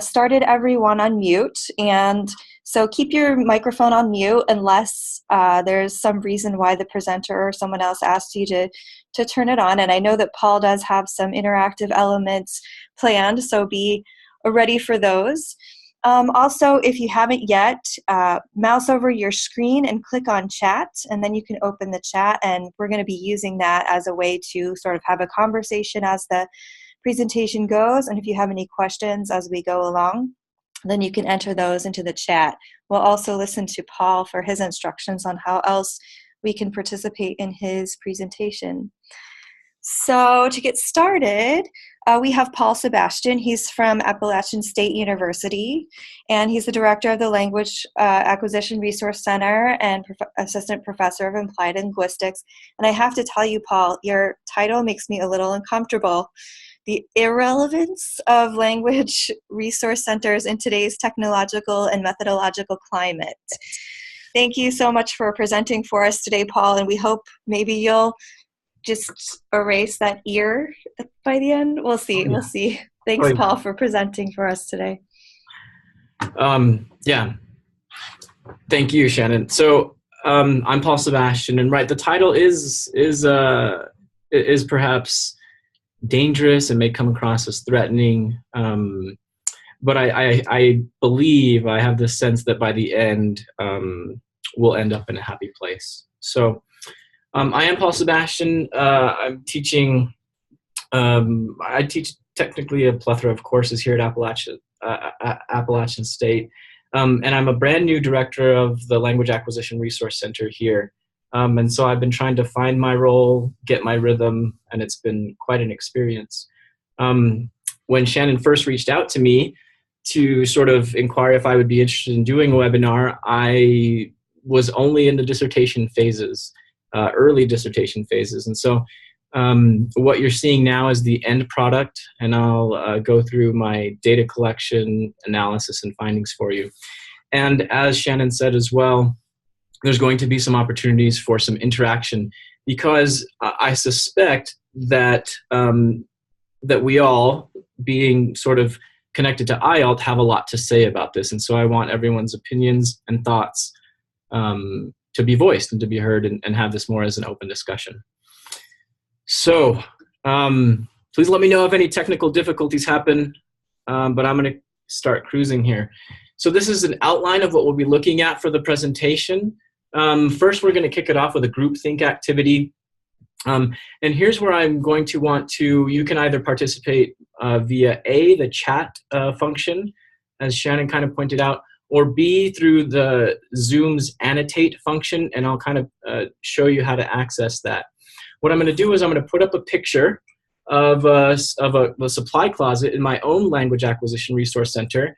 started everyone on mute, and so keep your microphone on mute unless there's some reason why the presenter or someone else asked you to turn it on. And I know that Paul does have some interactive elements planned, so be ready for those. Also, if you haven't yet, mouse over your screen and click on chat, and then you can open the chat, and we're going to be using that as a way to sort of have a conversation as the presentation goes. And if you have any questions as we go along, then you can enter those into the chat. We'll also listen to Paul for his instructions on how else we can participate in his presentation. So to get started, we have Paul Sebastian. He's from Appalachian State University, and he's the director of the Language Acquisition Resource Center and assistant professor of applied linguistics. And I have to tell you, Paul, your title makes me a little uncomfortable. The irrelevance of language resource centers in today's technological and methodological climate. Thank you so much for presenting for us today, Paul, and we hope maybe you'll just erase that ear by the end. We'll see. We'll see. Thanks, Paul, for presenting for us today. Yeah. Thank you, Shannon. So I'm Paul Sebastian, and right, the title is perhaps dangerous and may come across as threatening, but I believe, I have this sense that by the end we'll end up in a happy place. So I am Paul Sebastian. I'm teaching, I teach technically a plethora of courses here at Appalachian State, and I'm a brand new director of the Language Acquisition Resource Center here. And so I've been trying to find my role, get my rhythm, and it's been quite an experience. When Shannon first reached out to me to sort of inquire if I would be interested in doing a webinar, I was only in the dissertation phases, early dissertation phases. And so what you're seeing now is the end product, and I'll go through my data collection, analysis, and findings for you. And as Shannon said as well, there's going to be some opportunities for some interaction, because I suspect that that we all, being sort of connected to IALLT, have a lot to say about this. And so I want everyone's opinions and thoughts to be voiced and to be heard, and have this more as an open discussion. So please let me know if any technical difficulties happen, but I'm going to start cruising here. So this is an outline of what we'll be looking at for the presentation. First, we're going to kick it off with a groupthink activity. And here's where I'm going to want to, you can either participate via A, the chat function, as Shannon kind of pointed out, or B, through the Zoom's annotate function, and I'll kind of show you how to access that. What I'm going to do is I'm going to put up a picture of a supply closet in my own Language Acquisition Resource Center.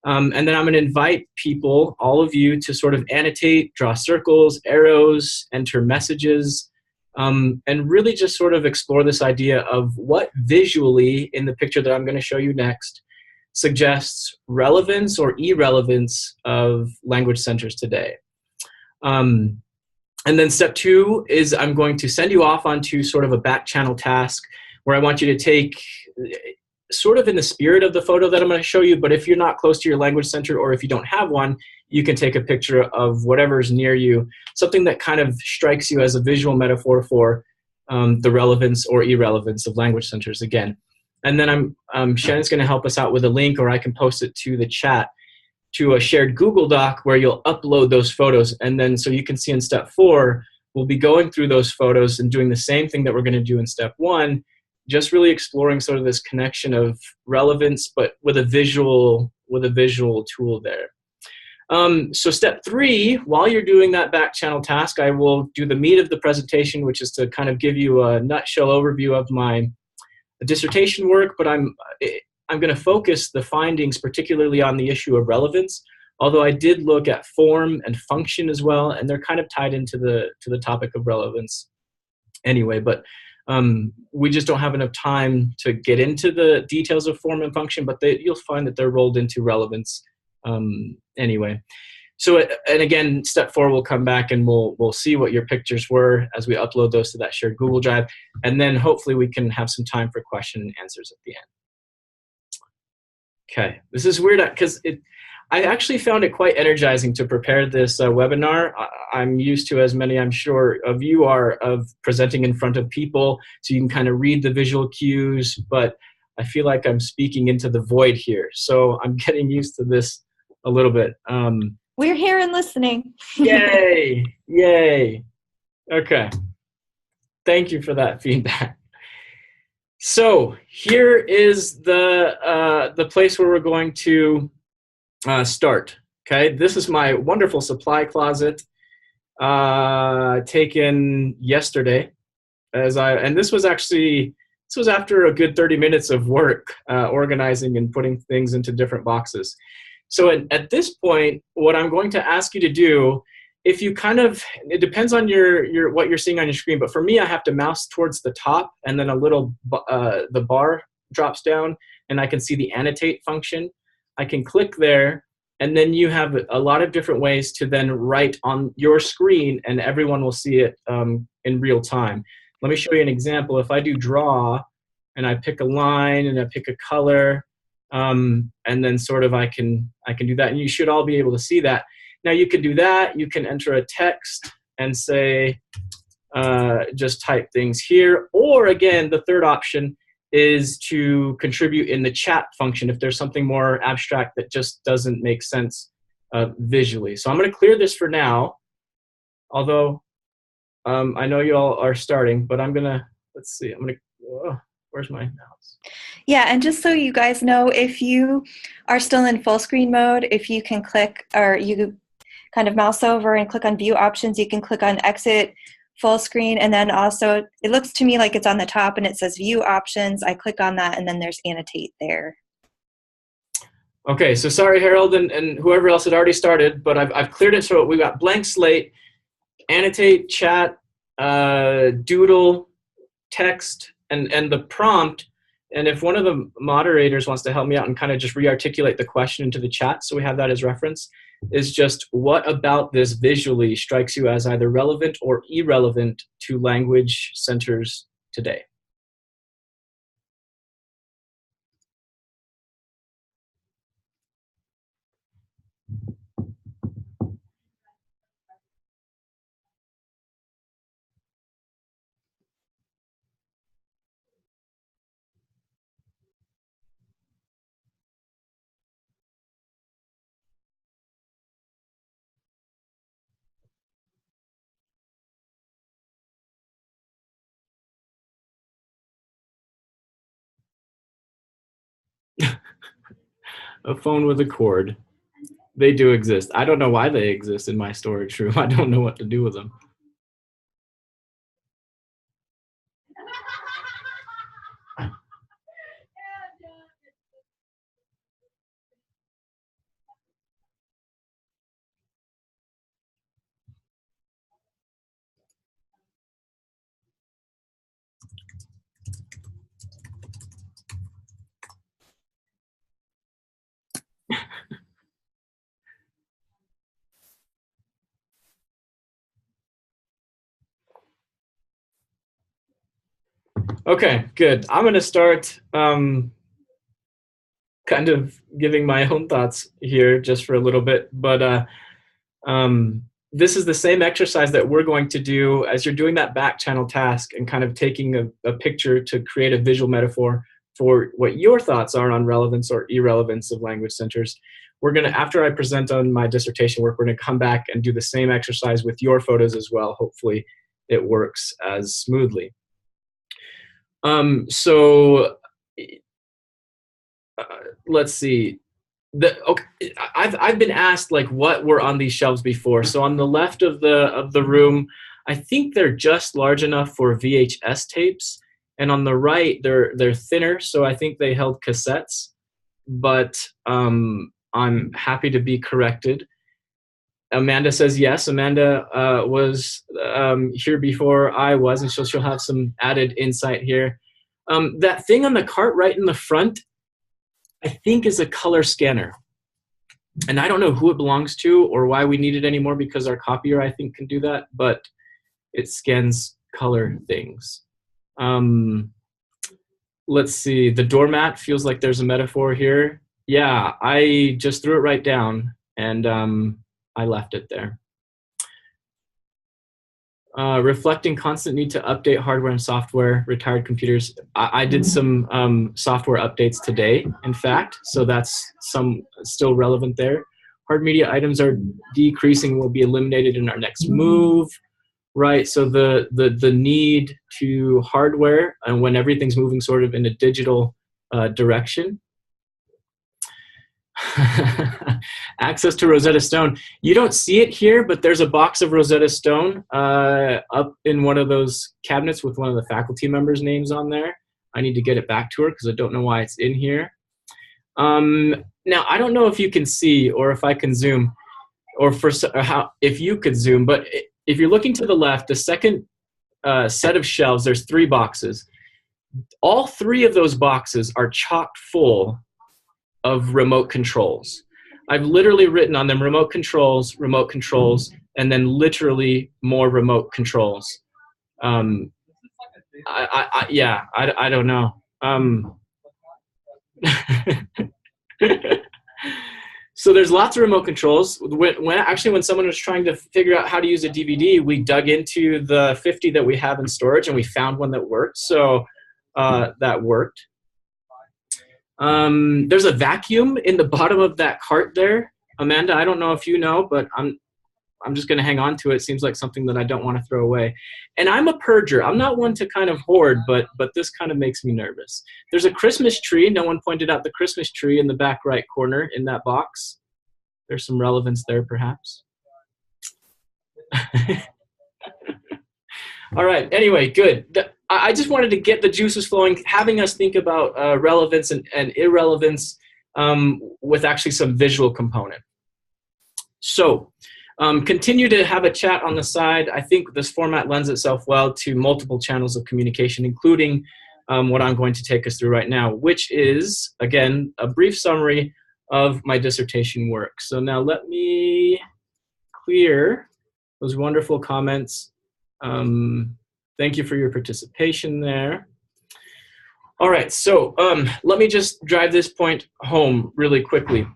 And then I'm going to invite people, all of you, to sort of annotate, draw circles, arrows, enter messages, and really just sort of explore this idea of what visually in the picture that I'm going to show you next suggests relevance or irrelevance of language centers today. And then step 2 is I'm going to send you off onto sort of a back channel task where I want you to take, sort of in the spirit of the photo that I'm going to show you, but if you're not close to your language center, or if you don't have one, you can take a picture of whatever's near you, something that kind of strikes you as a visual metaphor for the relevance or irrelevance of language centers again. And then Shannon's going to help us out with a link, or I can post it to the chat, to a shared Google Doc where you'll upload those photos. And then so you can see in step 4, we'll be going through those photos and doing the same thing that we're going to do in step 1, just really exploring sort of this connection of relevance, but with a visual tool there. So step 3, while you're doing that back channel task, I will do the meat of the presentation, which is to kind of give you a nutshell overview of my dissertation work, but I'm going to focus the findings particularly on the issue of relevance, although I did look at form and function as well, and they're kind of tied into the topic of relevance anyway, but we just don't have enough time to get into the details of form and function, but you'll find that they're rolled into relevance anyway. So, and again, step 4, we'll come back and we'll see what your pictures were as we upload those to that shared Google Drive, and then hopefully we can have some time for question and answers at the end. Okay, this is weird because I actually found it quite energizing to prepare this webinar. I'm used to, as many I'm sure of you are, of presenting in front of people so you can kind of read the visual cues, but I feel like I'm speaking into the void here. So I'm getting used to this a little bit. We're here and listening. Yay, yay. Okay, thank you for that feedback. So here is the place where we're going to start. Okay, this is my wonderful supply closet taken yesterday. And this was after a good 30 minutes of work organizing and putting things into different boxes. So at this point, what I'm going to ask you to do, if you it depends on what you're seeing on your screen, but for me, I have to mouse towards the top, and then the bar drops down, and I can see the annotate function. I can click there, and then you have a lot of different ways to then write on your screen, and everyone will see it in real time. Let me show you an example. If I do draw, and I pick a line, and I pick a color, and then sort of I can do that, and you should all be able to see that. Now you can do that. You can enter a text and say, just type things here. Or again, the third option is to contribute in the chat function if there's something more abstract that just doesn't make sense visually. So I'm going to clear this for now, although I know you all are starting, but I'm going to, let's see, where's my mouse? Yeah, and just so you guys know, if you are still in full screen mode, if you can click, or you kind of mouse over and click on view options, you can click on exit full screen, and then also it looks to me like it's on the top and it says view options. I click on that and then there's annotate there. Okay, so sorry Harold and whoever else had already started, but I've cleared it, so we got blank slate, annotate, chat, doodle, text, and the prompt. And if one of the moderators wants to help me out and kind of just re-articulate the question into the chat so we have that as reference, is just what about this visually strikes you as either relevant or irrelevant to language centers today? A phone with a cord. They do exist. I don't know why they exist in my storage room. I don't know what to do with them. Okay, good. I'm going to start kind of giving my own thoughts here just for a little bit, but this is the same exercise that we're going to do as you're doing that back channel task and kind of taking a picture to create a visual metaphor for what your thoughts are on relevance or irrelevance of language centers. We're going to, after I present on my dissertation work, we're going to come back and do the same exercise with your photos as well. Hopefully it works as smoothly. Let's see. I've been asked like what were on these shelves before. So on the left of the room, I think they're just large enough for VHS tapes, and on the right they're thinner. So I think they held cassettes. But I'm happy to be corrected. Amanda says yes. Amanda was here before I was, and she'll have some added insight here. That thing on the cart right in the front, I think is a color scanner. And I don't know who it belongs to or why we need it anymore, because our copier, I think, can do that, but it scans color things. Let's see, the doormat feels like there's a metaphor here. Yeah, I just threw it right down, and I left it there. Reflecting constant need to update hardware and software, retired computers. I did some software updates today, in fact, so that's some still relevant there. Hard media items are decreasing, will be eliminated in our next move, right? So the need to hardware, and when everything's moving sort of in a digital direction. Access to Rosetta Stone. You don't see it here, but there's a box of Rosetta Stone up in one of those cabinets with one of the faculty members' names on there. I need to get it back to her because I don't know why it's in here. Now, I don't know if you can see or if I can zoom, or if you could zoom, but if you're looking to the left, the second set of shelves, there's 3 boxes. All 3 of those boxes are chock full of remote controls. I've literally written on them remote controls, and then literally more remote controls. I don't know. So there's lots of remote controls. When someone was trying to figure out how to use a DVD, we dug into the 50 that we have in storage, and we found one that worked. So that worked. There's a vacuum in the bottom of that cart there. Amanda, I don't know if you know, but I'm just going to hang on to it. Seems like something that I don't want to throw away. And I'm a purger. I'm not one to kind of hoard, but this kind of makes me nervous. There's a Christmas tree. No one pointed out the Christmas tree in the back right corner in that box. There's some relevance there, perhaps. All right. Anyway, good. I just wanted to get the juices flowing, having us think about relevance and irrelevance with actually some visual component. So continue to have a chat on the side. I think this format lends itself well to multiple channels of communication, including what I'm going to take us through right now, which is, again, a brief summary of my dissertation work. So now let me clear those wonderful comments. Thank you for your participation there. All right, so let me just drive this point home really quickly.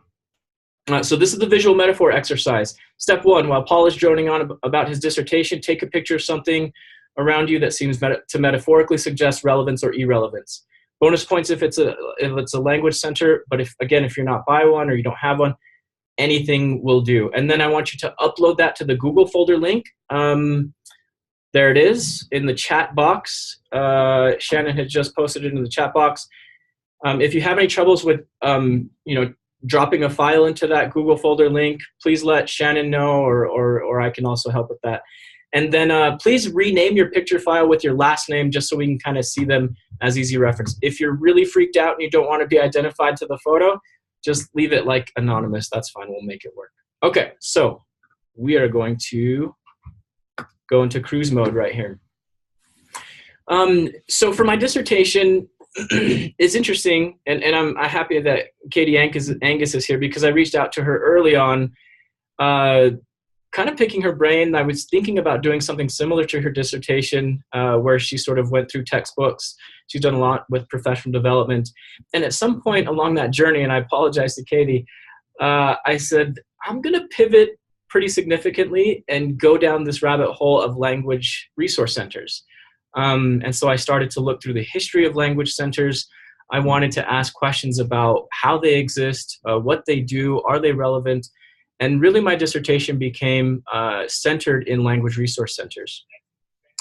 So this is the visual metaphor exercise. Step 1, while Paul is droning on about his dissertation, take a picture of something around you that seems to metaphorically suggest relevance or irrelevance. Bonus points if it's a language center, but if you're not by one or you don't have one, anything will do. And then I want you to upload that to the Google folder link. There it is in the chat box. Shannon had just posted it in the chat box. If you have any troubles with dropping a file into that Google folder link, please let Shannon know, or I can also help with that. And then please rename your picture file with your last name just so we can kind of see them as easy reference. If you're really freaked out and you don't want to be identified to the photo, just leave it like anonymous. That's fine. We'll make it work. Okay, so we are going to go into cruise mode right here. So for my dissertation, it's interesting, and I'm happy that Katie Angus is here because I reached out to her early on, kind of picking her brain. I was thinking about doing something similar to her dissertation, where she sort of went through textbooks. She's done a lot with professional development. And at some point along that journey, and I apologize to Katie, I said, I'm going to pivot pretty significantly and go down this rabbit hole of language resource centers. And so I started to look through the history of language centers. I wanted to ask questions about how they exist, what they do, are they relevant? And really my dissertation became centered in language resource centers.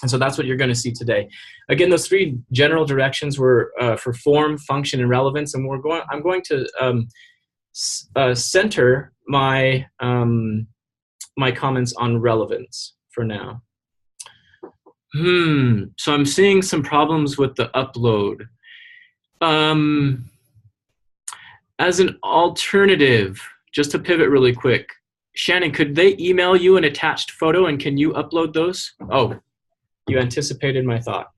And so that's what you're going to see today. Again, those 3 general directions were for form, function, and relevance. And I'm going to center my, my comments on relevance for now. So I'm seeing some problems with the upload. As an alternative, just to pivot really quick, Shannon, could they email you an attached photo and can you upload those? Oh, you anticipated my thought.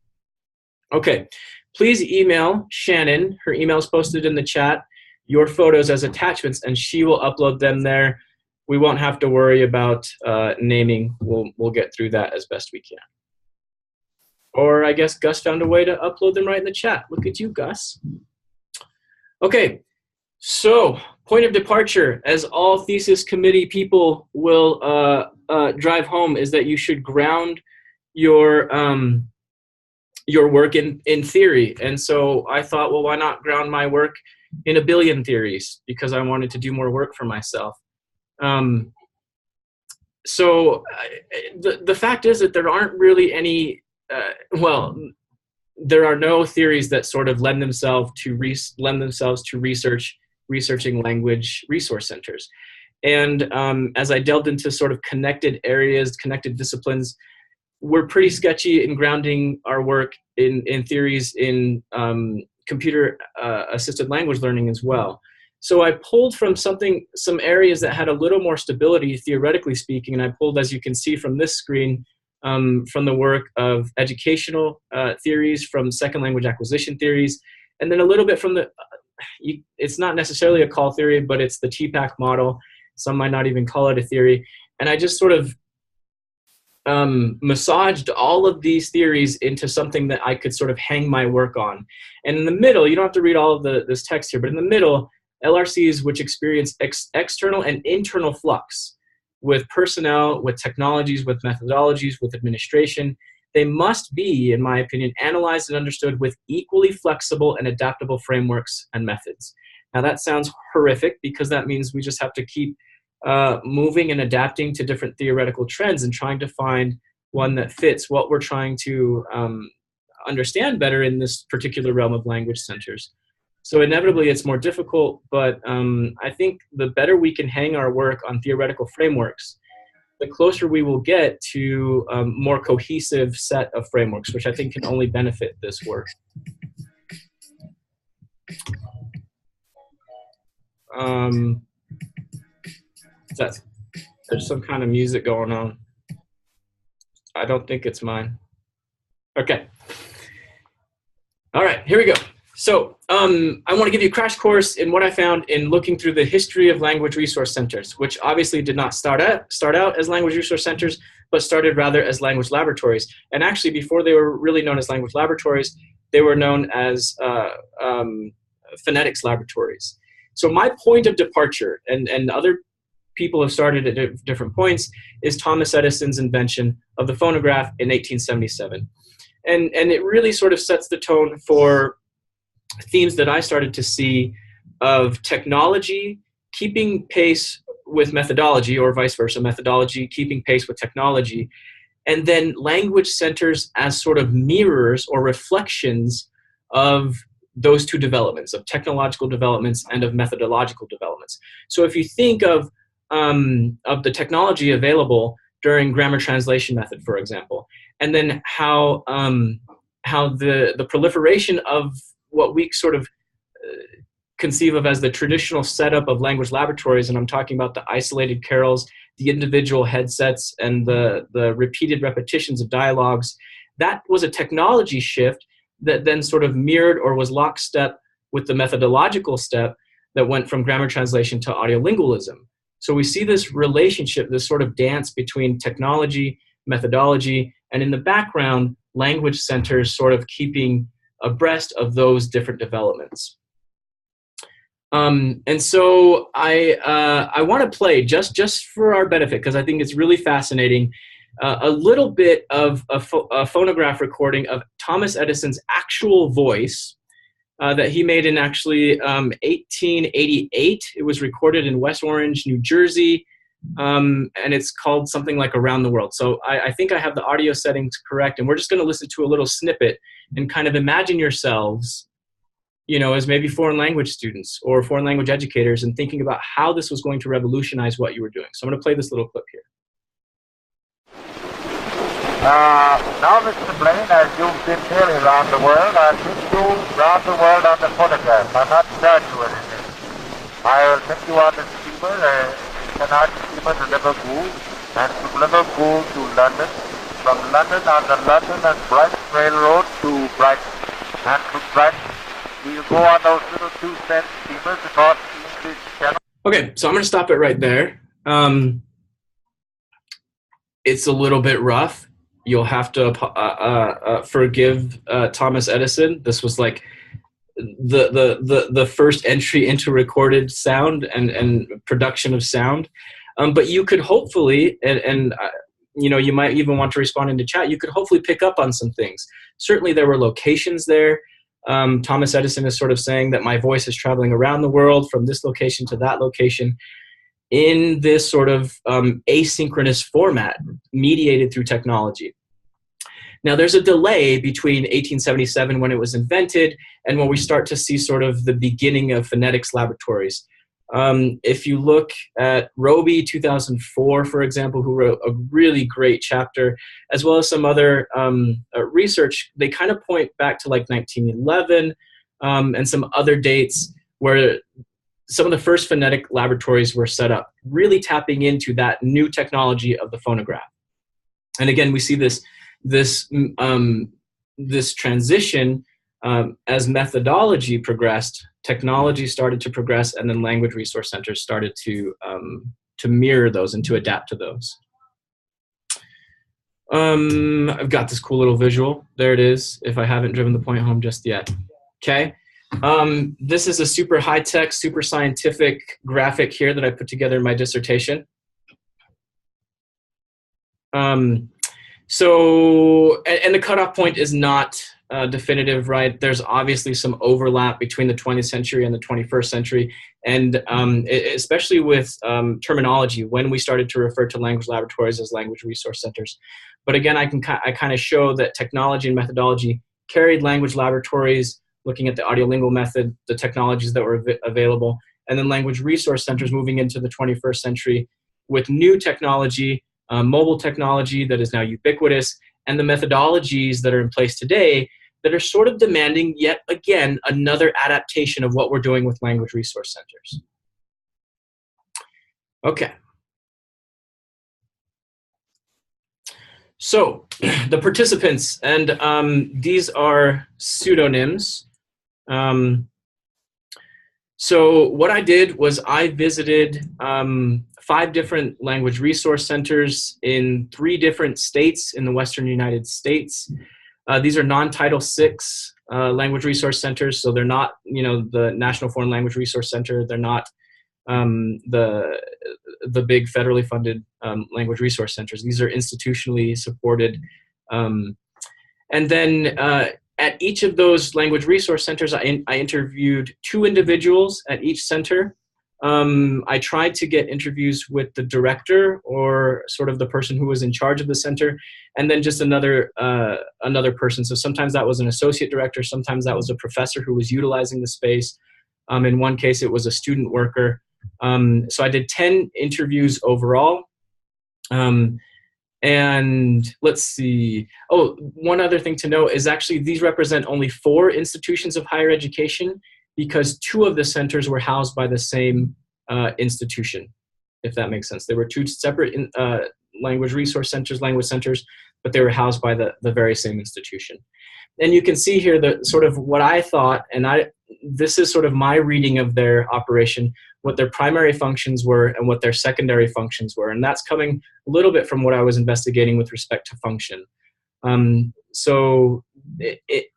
Okay, please email Shannon, her email is posted in the chat, your photos as attachments and she will upload them there. We won't have to worry about naming. We'll get through that as best we can. Or I guess Gus found a way to upload them right in the chat. Look at you, Gus. Okay, So, point of departure, as all thesis committee people will drive home, is that you should ground your work in theory. And so I thought, well, why not ground my work in a billion theories? Because I wanted to do more work for myself. So the fact is that there aren't really any, there are no theories that sort of lend themselves to researching language resource centers. And as I delved into sort of connected areas, connected disciplines, we're pretty sketchy in grounding our work in theories in computer assisted language learning as well. So I pulled from some areas that had a little more stability, theoretically speaking, and I pulled, as you can see from this screen, from the work of educational theories, from second language acquisition theories, and then a little bit from the, it's not necessarily a call theory, but it's the TPAC model. Some might not even call it a theory. And I just sort of massaged all of these theories into something that I could sort of hang my work on. And in the middle, you don't have to read all of this text here, but in the middle, LRCs which experience external and internal flux with personnel, with technologies, with methodologies, with administration, they must be, in my opinion, analyzed and understood with equally flexible and adaptable frameworks and methods. Now that sounds horrific because that means we just have to keep moving and adapting to different theoretical trends and trying to find one that fits what we're trying to understand better in this particular realm of language centers. So inevitably it's more difficult, but I think the better we can hang our work on theoretical frameworks, the closer we will get to a more cohesive set of frameworks, which I think can only benefit this work. There's some kind of music going on. I don't think it's mine. Okay. All right, here we go. So I want to give you a crash course in what I found in looking through the history of language resource centers, which obviously did not start out as language resource centers, but started rather as language laboratories. And actually, before they were really known as language laboratories, they were known as phonetics laboratories. So my point of departure, and other people have started at different points, is Thomas Edison's invention of the phonograph in 1877. And it really sort of sets the tone for themes that I started to see of technology keeping pace with methodology, or vice versa, methodology keeping pace with technology, and then language centers as sort of mirrors or reflections of those two developments, of technological developments and of methodological developments. So if you think of the technology available during grammar translation method, for example, and then how the proliferation of what we sort of conceive of as the traditional setup of language laboratories, and I'm talking about the isolated carols, the individual headsets, and the repeated repetitions of dialogues, that was a technology shift that then sort of mirrored or was lockstep with the methodological step that went from grammar translation to audiolingualism. So we see this relationship, this sort of dance between technology, methodology, and in the background, language centers sort of keeping abreast of those different developments. And so I want to play, just for our benefit, because I think it's really fascinating, a little bit of a phonograph recording of Thomas Edison's actual voice that he made in actually 1888. It was recorded in West Orange, New Jersey, and it's called something like Around the World. So I think I have the audio settings correct, and we're just going to listen to a little snippet and kind of imagine yourselves, you know, as maybe foreign language students or foreign language educators, and thinking about how this was going to revolutionize what you were doing. So I'm going to play this little clip here. Now, Mr. Blaine, as you've been sailing around the world, I'll take you around the world on the photograph. I'm not charged you anything. I'll take you on the steamer, Canard steamer to Liverpool, and from Liverpool to London. From London on the London and Brighton Railroad to Brighton. And from Brighton, we'll go on those little 2-cent steamers across the English Channel. Okay, so I'm going to stop it right there. It's a little bit rough. You'll have to forgive Thomas Edison. This was like the first entry into recorded sound and production of sound. But you could hopefully, you know, you might even want to respond into chat, you could hopefully pick up on some things. Certainly there were locations there. Thomas Edison is sort of saying that my voice is traveling around the world from this location to that location in this sort of asynchronous format mediated through technology. Now, there's a delay between 1877, when it was invented, and when we start to see sort of the beginning of phonetics laboratories. If you look at Roby 2004, for example, who wrote a really great chapter, as well as some other research, they kind of point back to like 1911 and some other dates where some of the first phonetic laboratories were set up, really tapping into that new technology of the phonograph. And again, we see this transition as methodology progressed, technology started to progress, and then language resource centers started to mirror those and to adapt to those. I've got this cool little visual. There it is, if I haven't driven the point home just yet. Okay. This is a super high-tech, super scientific graphic here that I put together in my dissertation. So, and the cutoff point is not definitive, right? There's obviously some overlap between the 20th century and the 21st century, and especially with terminology, when we started to refer to language laboratories as language resource centers. But again, I kind of show that technology and methodology carried language laboratories, looking at the audiolingual method, the technologies that were available, and then language resource centers moving into the 21st century with new technology, mobile technology that is now ubiquitous, and the methodologies that are in place today that are sort of demanding, yet again, another adaptation of what we're doing with language resource centers. Okay. So the participants, and these are pseudonyms. So what I did was I visited 5 different language resource centers in 3 different states in the Western United States. These are non-Title VI language resource centers, so they're not, you know, the National Foreign Language Resource Center. They're not the big federally funded language resource centers. These are institutionally supported. And then at each of those language resource centers, I interviewed 2 individuals at each center. I tried to get interviews with the director or sort of the person who was in charge of the center, and then just another person. So sometimes that was an associate director, sometimes that was a professor who was utilizing the space. In one case, it was a student worker. So I did 10 interviews overall. And let's see. Oh, one other thing to note is actually these represent only 4 institutions of higher education, because 2 of the centers were housed by the same institution, if that makes sense. They were 2 separate language resource centers, language centers, but they were housed by the very same institution. And you can see here the sort of what I thought, and this is sort of my reading of their operation, what their primary functions were and what their secondary functions were. And that's coming a little bit from what I was investigating with respect to function. So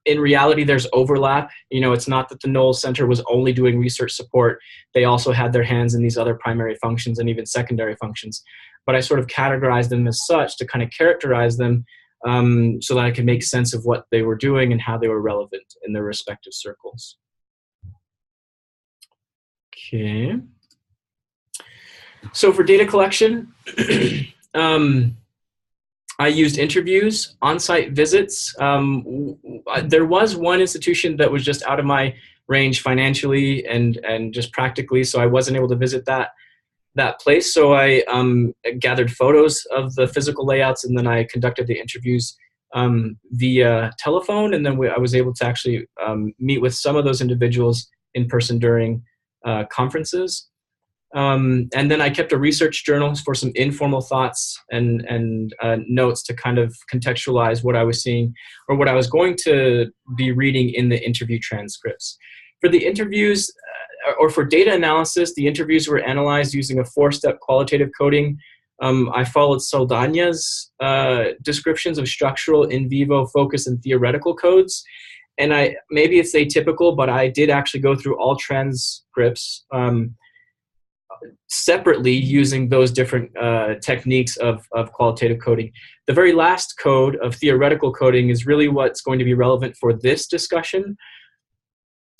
in reality, there's overlap. You know, it's not that the Knowles Center was only doing research support. They also had their hands in these other primary functions and even secondary functions. But I sort of categorized them as such to kind of characterize them so that I could make sense of what they were doing and how they were relevant in their respective circles. Okay. So for data collection, I used interviews, on-site visits. There was one institution that was just out of my range financially and just practically, so I wasn't able to visit that place. So I gathered photos of the physical layouts, and then I conducted the interviews via telephone, and then I was able to actually meet with some of those individuals in person during conferences. And then I kept a research journal for some informal thoughts and notes to kind of contextualize what I was seeing or what I was going to be reading in the interview transcripts. For the interviews or for data analysis, the interviews were analyzed using a 4-step qualitative coding. I followed Saldana's descriptions of structural, in vivo, focus, and theoretical codes. and maybe it's atypical, but I did actually go through all transcripts separately using those different techniques of qualitative coding. The very last code of theoretical coding is really what's going to be relevant for this discussion.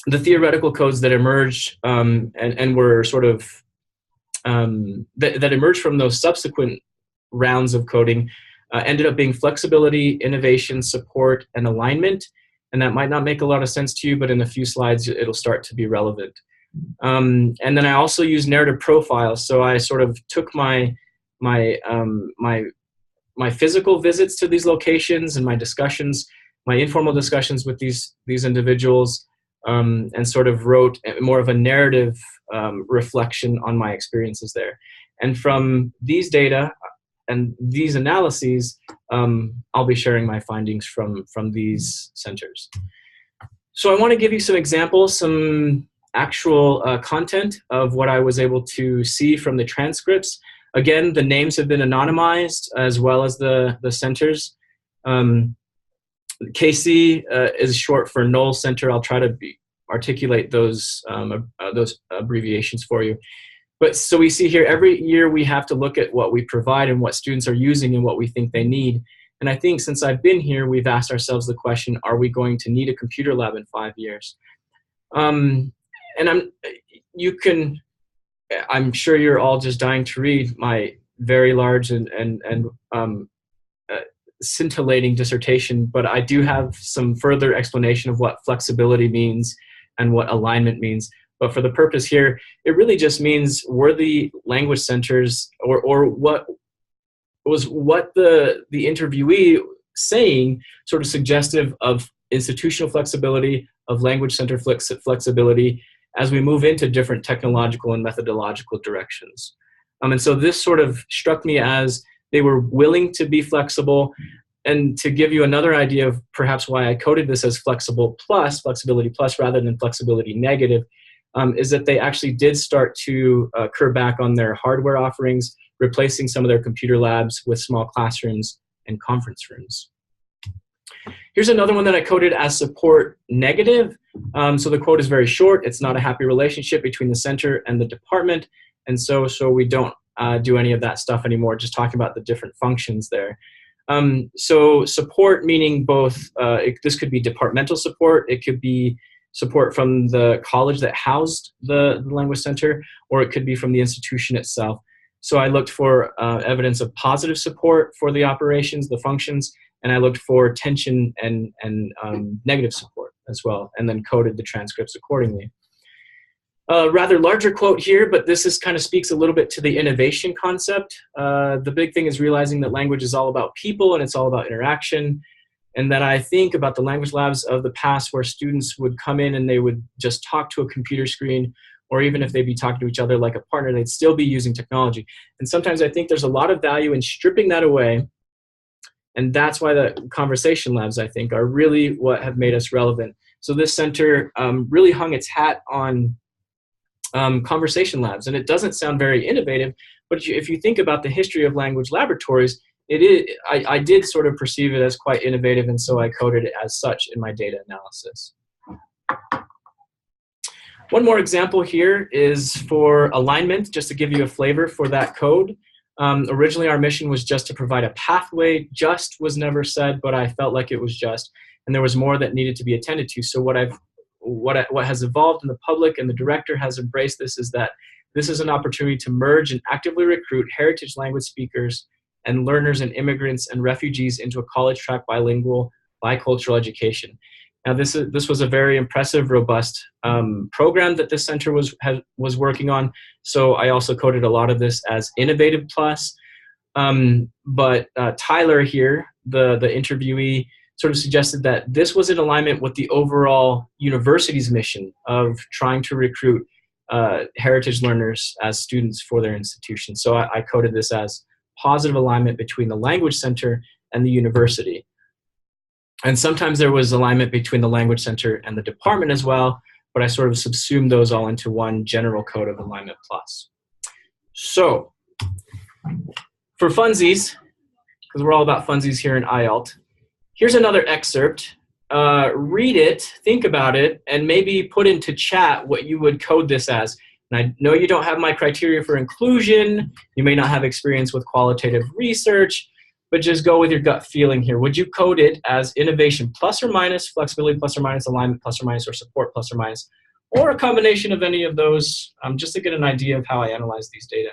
The theoretical codes that emerged and were sort of that emerged from those subsequent rounds of coding ended up being flexibility, innovation, support, and alignment. And that might not make a lot of sense to you, but in a few slides, it'll start to be relevant. And then I also use narrative profiles. So I sort of took my physical visits to these locations and my discussions, my informal discussions with these individuals, and sort of wrote more of a narrative reflection on my experiences there. And from these data and these analyses, I'll be sharing my findings from these centers. So I want to give you some examples, some actual content of what I was able to see from the transcripts. Again, the names have been anonymized as well as the centers. KC is short for Knoll Center. I'll try to articulate those abbreviations for you. But so we see here every year we have to look at what we provide and what students are using and what we think they need. And I think since I've been here, we've asked ourselves the question, are we going to need a computer lab in 5 years? And I'm sure you're all just dying to read my very large and scintillating dissertation, but I do have some further explanation of what flexibility means and what alignment means. But for the purpose here, it really just means were the language centers or what the interviewee saying sort of suggestive of institutional flexibility, of language center flexibility as we move into different technological and methodological directions. And so this sort of struck me as they were willing to be flexible. And to give you another idea of perhaps why I coded this as flexibility plus rather than flexibility negative, is that they actually did start to curb back on their hardware offerings, replacing some of their computer labs with small classrooms and conference rooms. Here's another one that I coded as support negative. So the quote is very short. It's not a happy relationship between the center and the department. And so we don't do any of that stuff anymore, just talking about the different functions there. So support meaning both, this could be departmental support, it could be support from the college that housed the language center, or it could be from the institution itself. So I looked for evidence of positive support for the operations, the functions, and I looked for tension and negative support as well, and then coded the transcripts accordingly. Rather larger quote here, but this is kind of speaks a little bit to the innovation concept. The big thing is realizing that language is all about people and it's all about interaction. And that I think about the language labs of the past where students would come in and they would just talk to a computer screen, or even if they'd be talking to each other like a partner, they'd still be using technology. And sometimes I think there's a lot of value in stripping that away. And that's why the conversation labs, I think, are really what have made us relevant. So this center really hung its hat on conversation labs. And it doesn't sound very innovative, but if you think about the history of language laboratories, it is, I did sort of perceive it as quite innovative, and so I coded it as such in my data analysis. One more example here is for alignment, just to give you a flavor for that code. Originally, our mission was just to provide a pathway. Just was never said, but I felt like it was just, and there was more that needed to be attended to. So what has evolved in the public, and the director has embraced this, is that this is an opportunity to merge and actively recruit heritage language speakers and learners and immigrants and refugees into a college track bilingual, bicultural education. Now this was a very impressive, robust program that this center was working on. So I also coded a lot of this as innovative plus. But Tyler here, the interviewee, sort of suggested that this was in alignment with the overall university's mission of trying to recruit heritage learners as students for their institution. So I coded this as positive alignment between the language center and the university. And sometimes there was alignment between the language center and the department as well, but I sort of subsumed those all into one general code of alignment plus. So for funsies, because we're all about funsies here in IALLT, here's another excerpt read it, think about it, and maybe put into chat what you would code this as. And I know you don't have my criteria for inclusion. You may not have experience with qualitative research, but just go with your gut feeling here. Would you code it as innovation plus or minus, flexibility plus or minus, alignment plus or minus, or support plus or minus, or a combination of any of those, just to get an idea of how I analyze these data?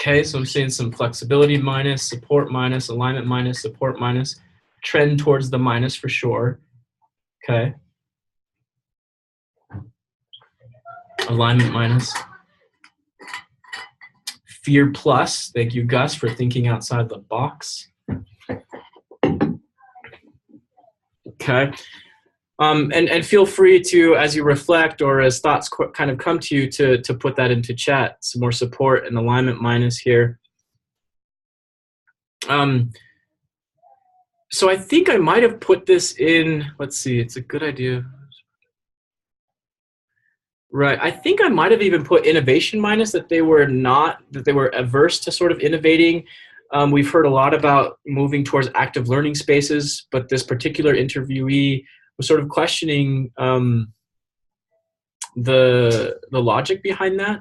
Okay, so I'm seeing some flexibility minus, support minus, alignment minus, support minus, trend towards the minus for sure. Okay. Alignment minus. Fear plus. Thank you, Gus, for thinking outside the box. Okay. And feel free to, as you reflect or as thoughts kind of come to you, to put that into chat. Some more support and alignment minus here. So I think I might have put this in, let's see, it's a good idea. Right, I think I might have even put innovation minus, that they were averse to sort of innovating. We've heard a lot about moving towards active learning spaces, but this particular interviewee was sort of questioning the logic behind that.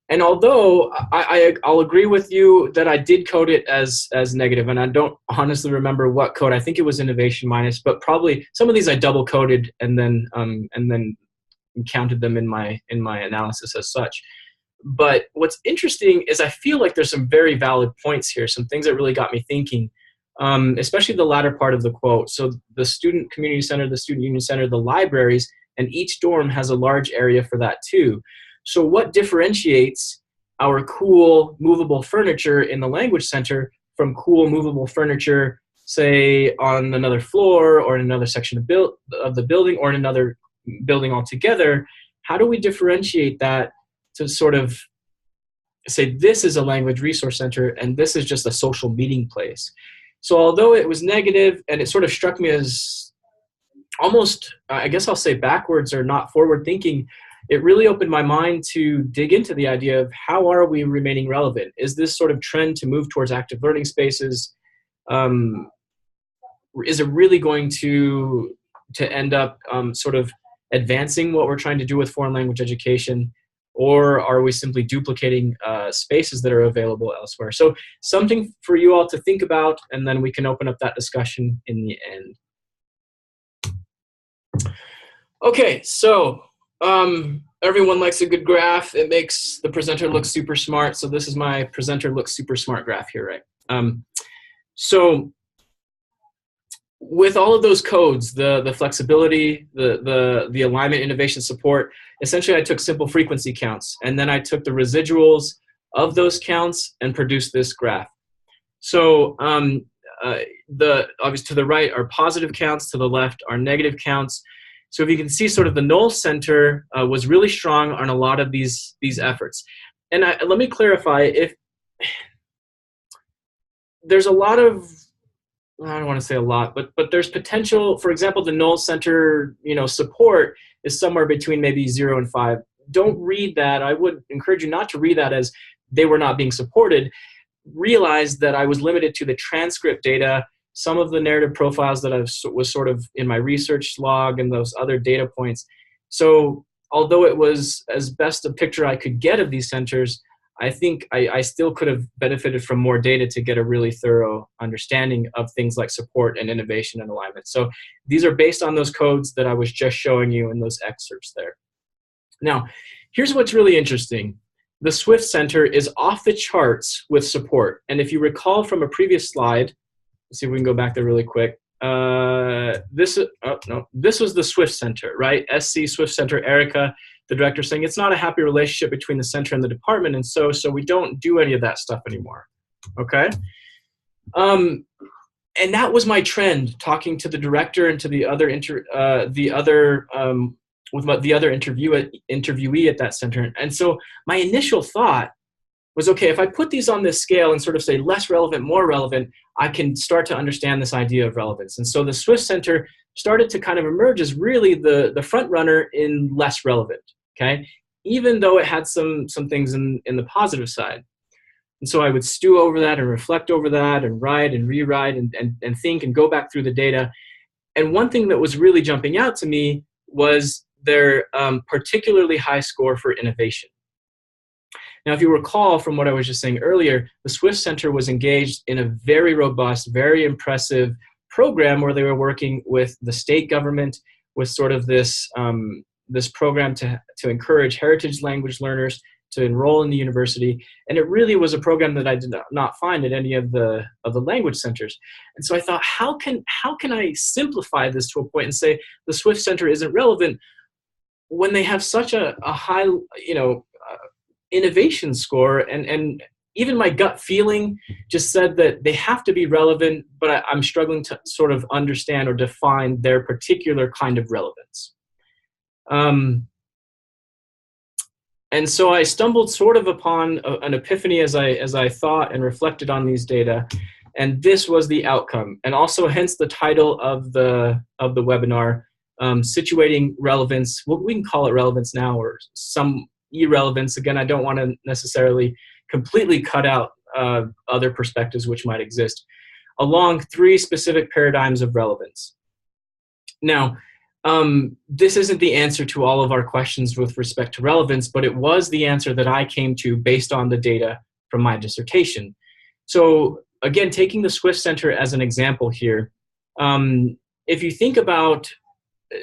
And although I'll agree with you that I did code it as negative, and I don't honestly remember what code. I think it was innovation minus, but probably some of these I double coded and then counted them in my analysis as such. But what's interesting is I feel like there's some very valid points here, some things that really got me thinking, especially the latter part of the quote. So the student community center, the student union center, the libraries, and each dorm has a large area for that too. So what differentiates our cool movable furniture in the language center from cool movable furniture, say on another floor or in another section of the building or in another building altogether? How do we differentiate that to sort of say this is a language resource center and this is just a social meeting place? So although it was negative and it sort of struck me as almost, I guess I'll say backwards or not forward thinking, it really opened my mind to dig into the idea of how are we remaining relevant? Is this sort of trend to move towards active learning spaces, is it really going to end up sort of advancing what we're trying to do with foreign language education, or are we simply duplicating spaces that are available elsewhere? So something for you all to think about, and then we can open up that discussion in the end. Okay, so everyone likes a good graph. It makes the presenter look super smart. So this is my presenter looks super smart graph here, right? So with all of those codes, the flexibility, the alignment, innovation, support, essentially I took simple frequency counts, and then I took the residuals of those counts and produced this graph. So obviously to the right are positive counts, to the left are negative counts. So if you can see, sort of the null center was really strong on a lot of these efforts. And let me clarify, if there's a lot of, I don't want to say a lot, but there's potential. For example, the null center, support is somewhere between maybe 0 and 5. Don't read that. I would encourage you not to read that as they were not being supported. Realize that I was limited to the transcript data, some of the narrative profiles that I was sort of in my research log and those other data points. So although it was as best a picture I could get of these centers, I think I still could have benefited from more data to get a really thorough understanding of things like support and innovation and alignment. So these are based on those codes that I was just showing you in those excerpts there. Now, here's what's really interesting. The Swift Center is off the charts with support. And if you recall from a previous slide, let's see if we can go back there really quick. this was the Swift Center, right? SC Swift Center, Erica, the director, saying it's not a happy relationship between the center and the department, and so we don't do any of that stuff anymore. Okay. And that was my trend, talking to the director and to the other interviewee at that center. And so my initial thought was, okay, if I put these on this scale and sort of say less relevant, more relevant, I can start to understand this idea of relevance. And so the Swift Center started to kind of emerge as really the front runner in less relevant, okay? Even though it had some things in the positive side. And so I would stew over that and reflect over that and write and rewrite and think and go back through the data. And one thing that was really jumping out to me was their particularly high score for innovation. Now, if you recall from what I was just saying earlier, the Swift Center was engaged in a very robust, very impressive program where they were working with the state government with sort of this program to encourage heritage language learners to enroll in the university. And it really was a program that I did not find at any of the language centers. And so I thought, how can I simplify this to a point and say the Swift Center isn't relevant when they have such a high, innovation score, and even my gut feeling just said that they have to be relevant, but I'm struggling to sort of understand or define their particular kind of relevance. And so I stumbled sort of upon an epiphany as I thought and reflected on these data, and this was the outcome, and also hence the title of the webinar, Situating Relevance. Well, we can call it relevance now, or some irrelevance. Again, I don't want to necessarily completely cut out other perspectives which might exist, along 3 specific paradigms of relevance. Now, this isn't the answer to all of our questions with respect to relevance, but it was the answer that I came to based on the data from my dissertation. So again, taking the Swift Center as an example here, if you think about,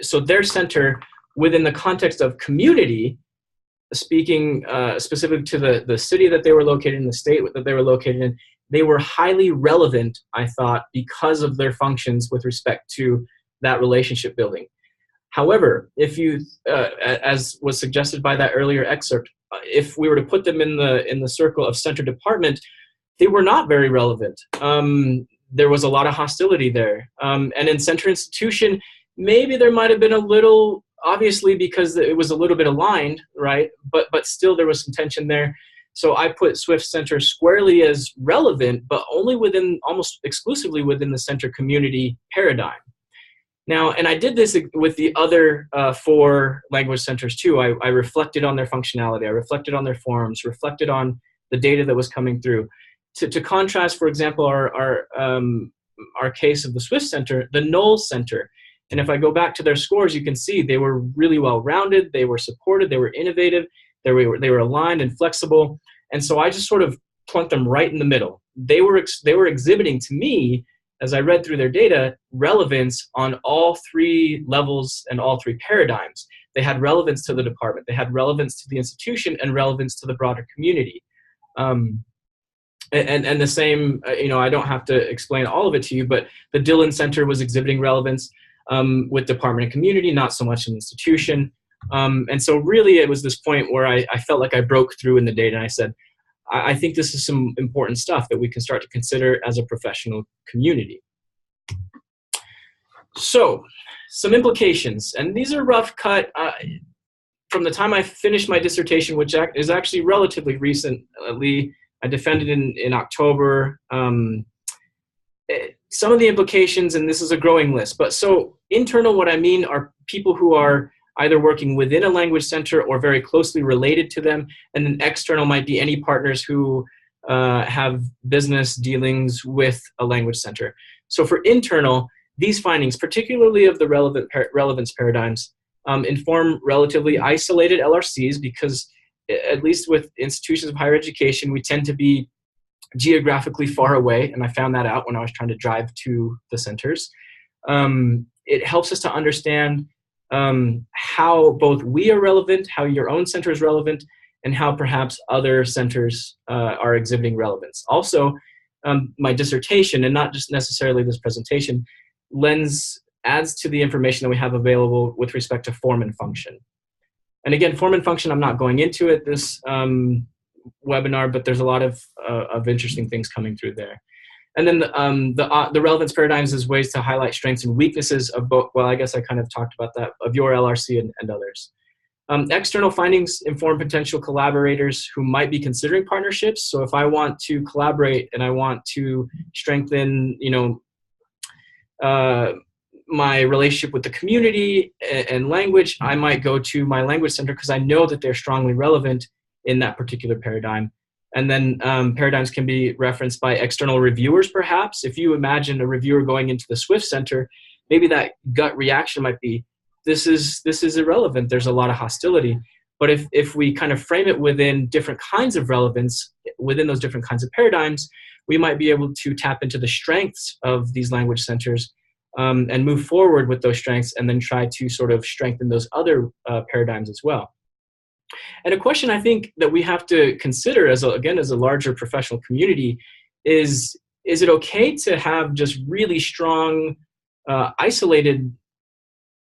so their center within the context of community, speaking specific to the city that they were located in, the state that they were located in, they were highly relevant, I thought, because of their functions with respect to that relationship building. However, if you, as was suggested by that earlier excerpt, if we were to put them in the circle of center department, they were not very relevant. There was a lot of hostility there. And in center institution, maybe there might have been a little, obviously because it was a little bit aligned, right? But still there was some tension there. So I put Swift Center squarely as relevant, but only within, almost exclusively within the center community paradigm. Now, and I did this with the other 4 language centers too. I reflected on their functionality. I reflected on their forms, reflected on the data that was coming through. To contrast, for example, our case of the Swift Center, the Knowles Center. And if I go back to their scores, you can see they were really well-rounded, they were supported, they were innovative, they were aligned and flexible. And so I just sort of plunked them right in the middle. They were exhibiting to me, as I read through their data, relevance on all 3 levels and all 3 paradigms. They had relevance to the department, they had relevance to the institution, and relevance to the broader community. And the same, I don't have to explain all of it to you, but the Dillon Center was exhibiting relevance with department and community, not so much an institution. And so really it was this point where I felt like I broke through in the data, and I said, I think this is some important stuff that we can start to consider as a professional community. So, some implications, and these are rough cut from the time I finished my dissertation, which is actually relatively recently. I defended in October. Some of the implications, and this is a growing list, but so internal, what I mean are people who are either working within a language center or very closely related to them, and then external might be any partners who have business dealings with a language center. So for internal, these findings, particularly of the relevance paradigms, inform relatively isolated LRCs because, at least with institutions of higher education, we tend to be geographically far away, and I found that out when I was trying to drive to the centers. It helps us to understand how both we are relevant, how your own center is relevant, and how perhaps other centers are exhibiting relevance. Also, my dissertation, and not just necessarily this presentation, adds to the information that we have available with respect to form and function. And again, form and function, I'm not going into it this webinar, but there's a lot of interesting things coming through there. And then the relevance paradigms is ways to highlight strengths and weaknesses of both. Well, I guess I kind of talked about that, of your LRC and others. External findings inform potential collaborators who might be considering partnerships. So if I want to collaborate and I want to strengthen, my relationship with the community and language, I might go to my language center because I know that they're strongly relevant in that particular paradigm. And then paradigms can be referenced by external reviewers, perhaps. If you imagine a reviewer going into the Swift Center, maybe that gut reaction might be, this is irrelevant. There's a lot of hostility. But if we kind of frame it within different kinds of relevance, within those different kinds of paradigms, we might be able to tap into the strengths of these language centers and move forward with those strengths and then try to sort of strengthen those other paradigms as well. And a question I think that we have to consider as a larger professional community is it okay to have just really strong, isolated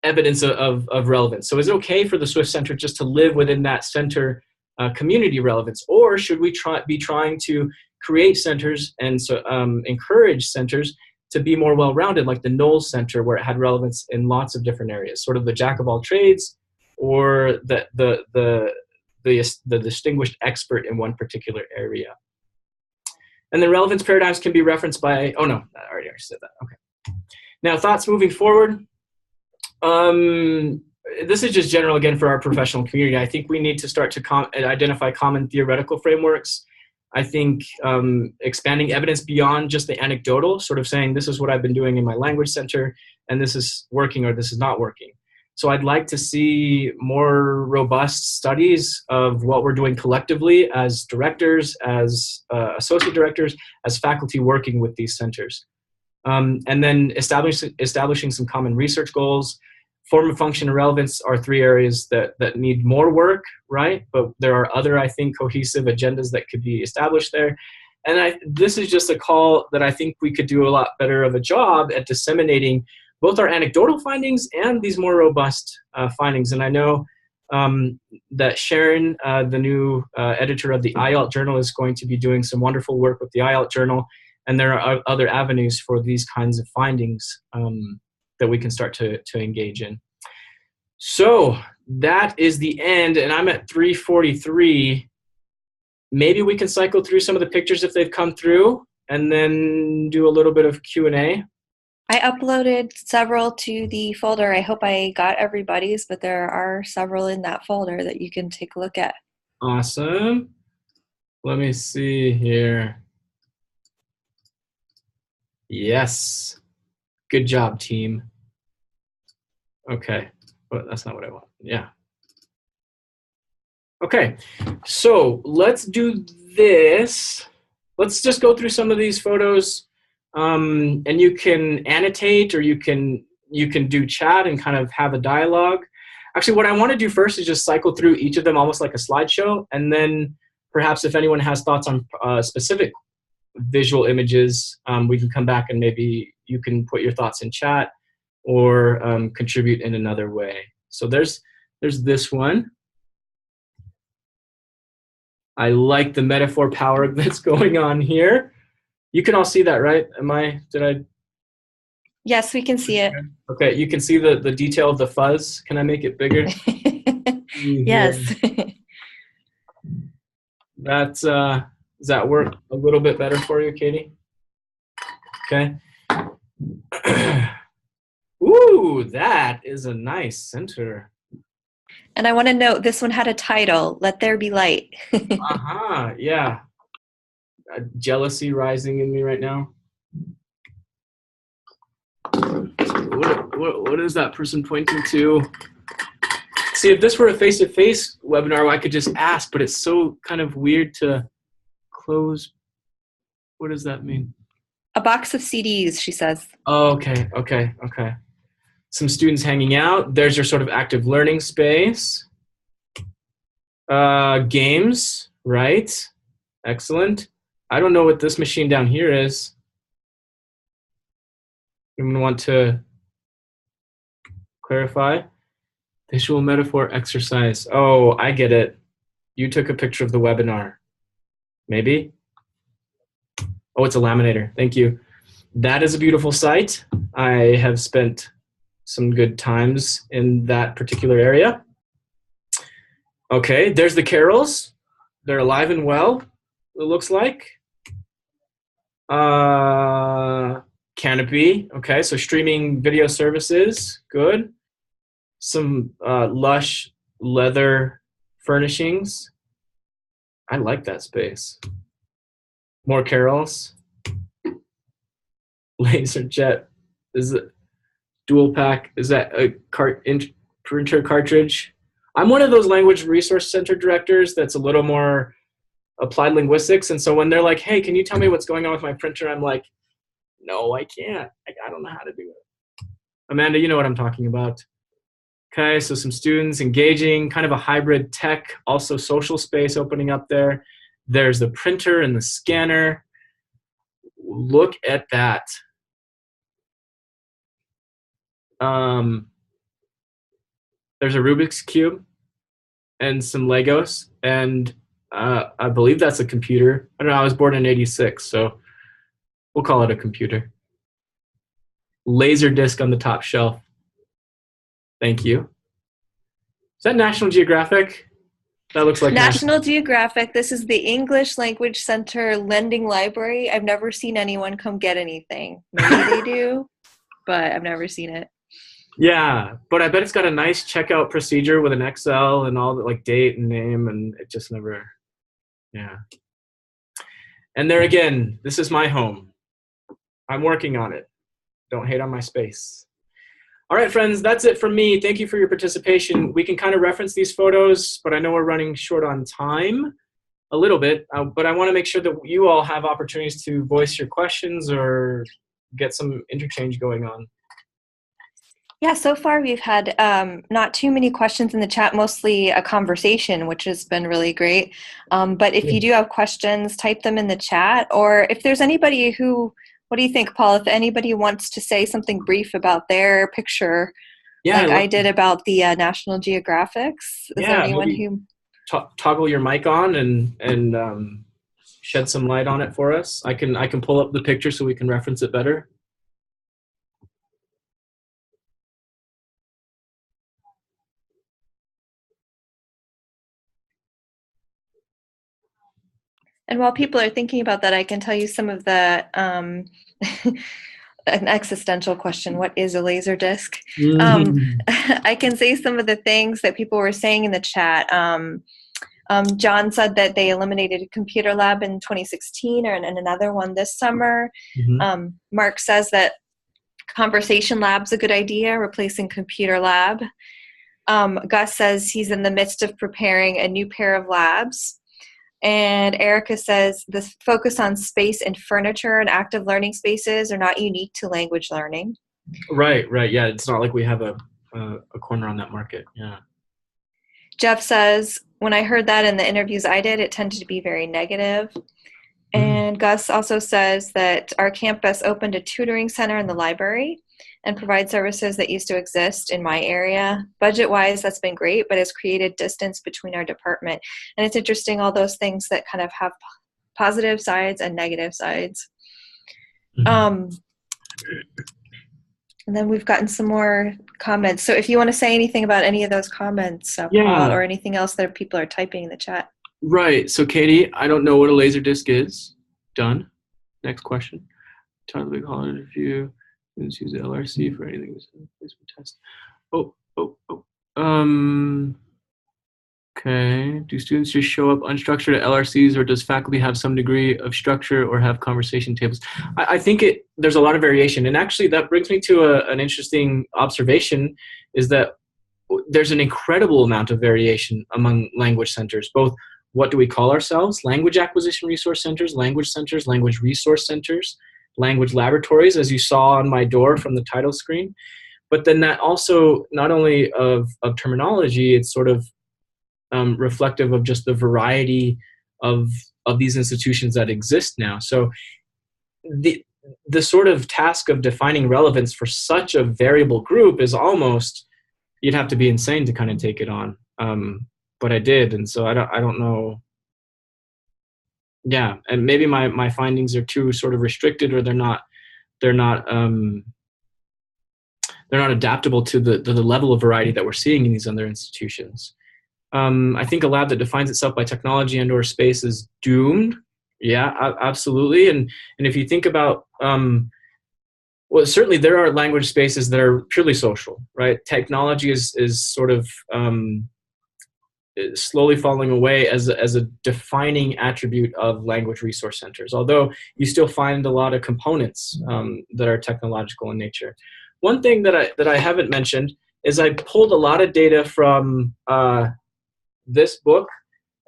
evidence of relevance? So is it okay for the Swift Center just to live within that center community relevance? Or should we be trying to create centers and encourage centers to be more well-rounded, like the Knowles Center, where it had relevance in lots of different areas, sort of the jack of all trades, or the distinguished expert in one particular area. And then relevance paradigms can be referenced by, oh no, I already said that, okay. Now thoughts moving forward. This is just general again for our professional community. I think we need to start to identify common theoretical frameworks. I think expanding evidence beyond just the anecdotal, sort of saying this is what I've been doing in my language center and this is working or this is not working. So I'd like to see more robust studies of what we're doing collectively as directors, as associate directors, as faculty working with these centers. And then establishing some common research goals. Form and function and relevance are three areas that need more work, right? But there are other, I think, cohesive agendas that could be established there. And this is just a call that I think we could do a lot better of a job at disseminating both our anecdotal findings and these more robust findings. And I know that Sharon, the new editor of the IALLT Journal, is going to be doing some wonderful work with the IALLT Journal. And there are other avenues for these kinds of findings that we can start to engage in. So that is the end, and I'm at 3:43. Maybe we can cycle through some of the pictures if they've come through, and then do a little bit of Q&A. I uploaded several to the folder. I hope I got everybody's, but there are several in that folder that you can take a look at. Awesome. Let me see here. Yes. Good job, team. Okay, but that's not what I want. Yeah. Okay, so let's do this. Let's just go through some of these photos, and you can annotate or you can do chat and kind of have a dialogue. Actually, what I want to do first is just cycle through each of them almost like a slideshow, and then perhaps if anyone has thoughts on specific visual images, we can come back and maybe you can put your thoughts in chat or contribute in another way. So there's this one. I like the metaphor power that's going on here. You can all see that, right? Yes, we can see it. Okay, you can see the detail of the fuzz. Can I make it bigger? Yes. Does that work a little bit better for you, Katie? Okay. Ooh, that is a nice center. And I want to note, this one had a title, Let There Be Light. Yeah. Jealousy rising in me right now. What is that person pointing to? See, if this were a face-to-face webinar, I could just ask, but it's so kind of weird to close. What does that mean? A box of CDs, she says. Oh, okay. Some students hanging out. There's your sort of active learning space. Games, right? Excellent. I don't know what this machine down here is. Anyone want to clarify? Visual metaphor exercise. Oh, I get it. You took a picture of the webinar. Maybe? Oh, it's a laminator. Thank you. That is a beautiful site. I have spent some good times in that particular area. Okay, there's the carols. They're alive and well, it looks like. Canopy. Okay, so streaming video services. Good. Some lush leather furnishings. I like that space. More carols. Laser jet. Is it dual pack? Is that a printer cartridge? I'm one of those language resource center directors that's a little more applied linguistics. And so when they're like, hey, can you tell me what's going on with my printer? I'm like, no, I can't. I don't know how to do it. Amanda, you know what I'm talking about. Okay, so some students engaging, kind of a hybrid tech, also social space opening up there. There's the printer and the scanner. Look at that. There's a Rubik's Cube and some Legos, and I believe that's a computer. I don't know, I was born in '86, so we'll call it a computer. Laser disc on the top shelf. Thank you. Is that National Geographic? That looks like National Geographic. This is the English Language Center Lending Library. I've never seen anyone come get anything. Maybe they do, but I've never seen it. Yeah, but I bet it's got a nice checkout procedure with an Excel and all the like date and name, and it just never, yeah. And there again, this is my home. I'm working on it. Don't hate on my space. All right, friends, that's it from me. Thank you for your participation. We can kind of reference these photos, but I know we're running short on time a little bit, but I want to make sure that you all have opportunities to voice your questions or get some interchange going on. Yeah, so far we've had not too many questions in the chat, mostly a conversation, which has been really great. But if you do have questions, type them in the chat. Or if there's anybody who, what do you think, Paul, if anybody wants to say something brief about their picture, like I did about the National Geographics? Is there anyone who... Toggle your mic on and shed some light on it for us. I can pull up the picture so we can reference it better. And while people are thinking about that, I can tell you some of the, an existential question, what is a laser disc? I can say some of the things that people were saying in the chat. John said that they eliminated a computer lab in 2016 and another one this summer. Mark says that conversation lab's a good idea, replacing computer lab. Gus says he's in the midst of preparing a new pair of labs. And Erica says the focus on space and furniture and active learning spaces are not unique to language learning. Right. Yeah, it's not like we have a corner on that market. Yeah. Jeff says, when I heard that in the interviews I did, it tended to be very negative. And Gus also says that our campus opened a tutoring center in the library and provides services that used to exist in my area. Budget-wise, that's been great, but it's created distance between our department. And it's interesting, all those things that kind of have positive sides and negative sides. And then we've gotten some more comments. So if you want to say anything about any of those comments, Paul, or anything else that people are typing in the chat. Right. So Katie, I don't know what a laser disc is. Done. Next question. Time to call it a few. Let's use the LRC for anything. Test. Okay. Do students just show up unstructured at LRCs, or does faculty have some degree of structure or have conversation tables? I think there's a lot of variation. And actually that brings me to an interesting observation, is that there's an incredible amount of variation among language centers, both what do we call ourselves? Language acquisition resource centers, language resource centers, language laboratories, as you saw on my door from the title screen. But then that also, not only of terminology, it's sort of reflective of just the variety of these institutions that exist now. So the sort of task of defining relevance for such a variable group is almost, you'd have to be insane to kind of take it on. But I did, and so I don't know. Yeah, and maybe my findings are too sort of restricted, or they're not adaptable to the level of variety that we're seeing in these other institutions. I think a lab that defines itself by technology and/or space is doomed. Yeah, absolutely. And if you think about, well, certainly there are language spaces that are purely social, right? Technology is sort of slowly falling away as a defining attribute of language resource centers, although you still find a lot of components that are technological in nature. One thing that I haven't mentioned is I pulled a lot of data from this book,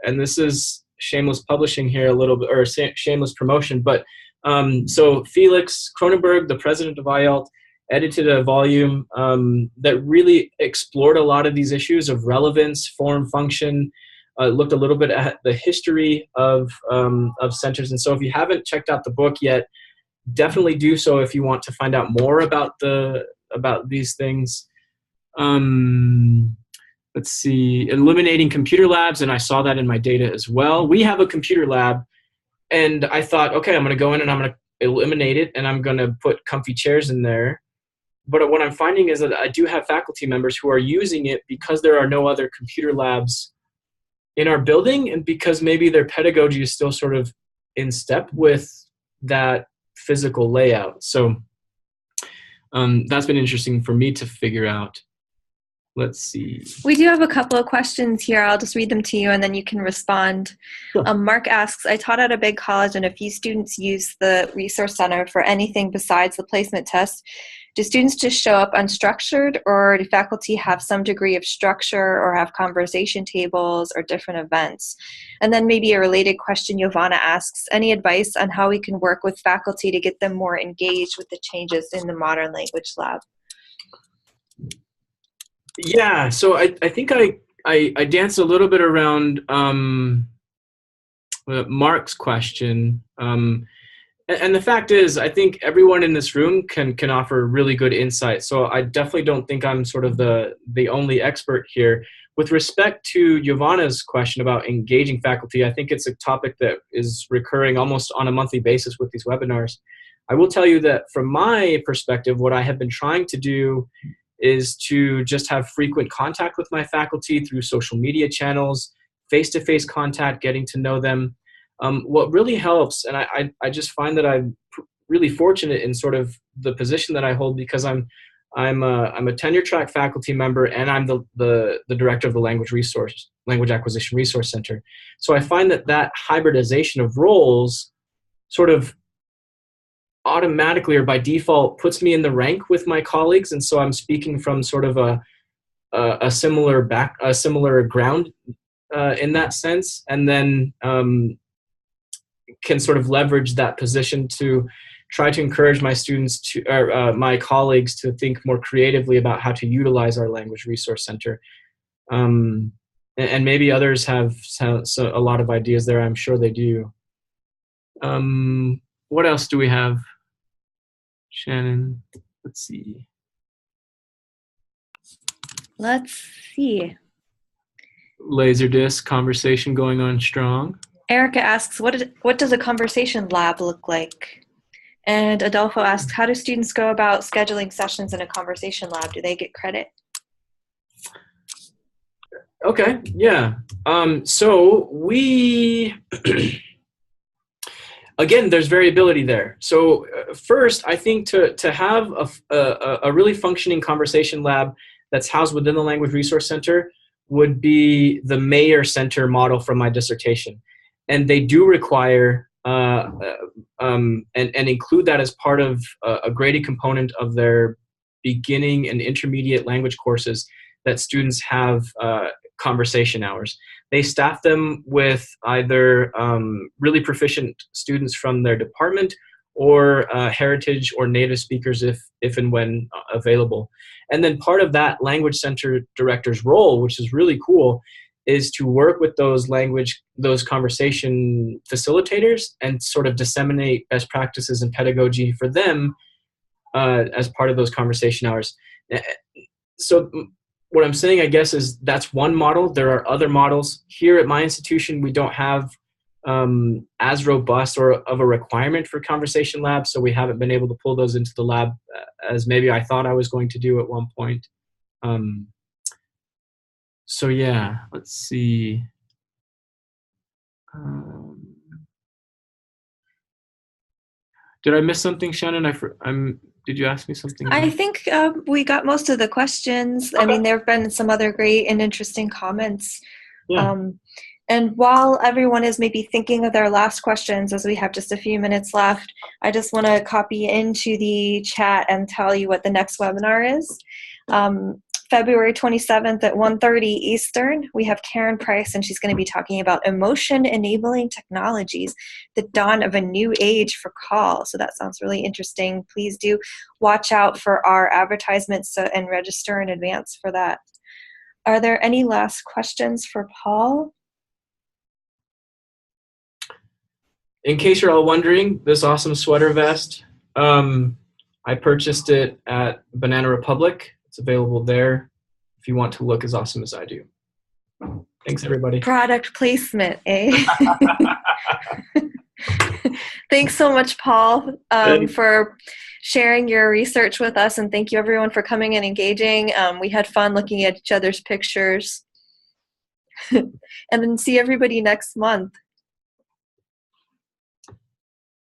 and this is shameless publishing here a little bit, or shameless promotion, but so Felix Kronenberg, the president of IALLT, edited a volume that really explored a lot of these issues of relevance, form, function, looked a little bit at the history of centers. And so if you haven't checked out the book yet, definitely do so if you want to find out more about these things. Let's see, eliminating computer labs, and I saw that in my data as well. We have a computer lab, and I thought, okay, I'm going to go in and I'm going to eliminate it, and I'm going to put comfy chairs in there. But what I'm finding is that I do have faculty members who are using it because there are no other computer labs in our building, and because maybe their pedagogy is still sort of in step with that physical layout. So that's been interesting for me to figure out. Let's see. We do have a couple of questions here. I'll just read them to you and then you can respond. Sure. Mark asks, I taught at a big college and a few students use the Resource Center for anything besides the placement test. Do students just show up unstructured, or do faculty have some degree of structure or have conversation tables or different events? And then maybe a related question, Giovanna asks, any advice on how we can work with faculty to get them more engaged with the changes in the Modern Language Lab? Yeah, so I think I danced a little bit around Mark's question. And the fact is, I think everyone in this room can offer really good insight. So I definitely don't think I'm sort of the only expert here. With respect to Giovanna's question about engaging faculty, I think it's a topic that is recurring almost on a monthly basis with these webinars. I will tell you that from my perspective, what I have been trying to do is to just have frequent contact with my faculty through social media channels, face-to-face contact, getting to know them. What really helps, and I just find that I'm really fortunate in sort of the position that I hold, because I'm a tenure track faculty member, and I'm the director of the Language Acquisition Resource Center. So I find that hybridization of roles sort of automatically or by default puts me in the rank with my colleagues, and so I'm speaking from sort of a similar ground in that sense, and then can sort of leverage that position to try to encourage my students to, or my colleagues, to think more creatively about how to utilize our Language Resource Center. And maybe others have a lot of ideas there. I'm sure they do. What else do we have, Shannon? Let's see. Laserdisc conversation going on strong. Erica asks, what does a conversation lab look like? And Adolfo asks, how do students go about scheduling sessions in a conversation lab? Do they get credit? Okay, yeah. So we, again, there's variability there. So first, I think to have a really functioning conversation lab that's housed within the Language Resource Center would be the Mayer Center model from my dissertation. And they do require and include that as part of a graded component of their beginning and intermediate language courses, that students have conversation hours. They staff them with either really proficient students from their department, or heritage or native speakers if and when available. And then part of that Language Center director's role, which is really cool, is to work with those conversation facilitators and sort of disseminate best practices and pedagogy for them as part of those conversation hours. So what I'm saying, I guess, is that's one model. There are other models. Here at my institution, we don't have as robust or of a requirement for conversation labs, so we haven't been able to pull those into the lab as maybe I thought I was going to do at one point. So yeah, let's see. Did I miss something, Shannon? Did you ask me something? I think we got most of the questions. Okay. I mean, there have been some other great and interesting comments. Yeah. And while everyone is maybe thinking of their last questions, as we have just a few minutes left, I just want to copy into the chat and tell you what the next webinar is. February 27th at 1:30 Eastern, we have Karen Price, and she's going to be talking about emotion-enabling technologies, the dawn of a new age for call. So that sounds really interesting. Please do watch out for our advertisements and register in advance for that. Are there any last questions for Paul? In case you're all wondering, this awesome sweater vest, I purchased it at Banana Republic. It's available there if you want to look as awesome as I do. Thanks, everybody. Product placement, eh? Thanks so much, Paul, for sharing your research with us, and thank you, everyone, for coming and engaging. We had fun looking at each other's pictures. And then see everybody next month.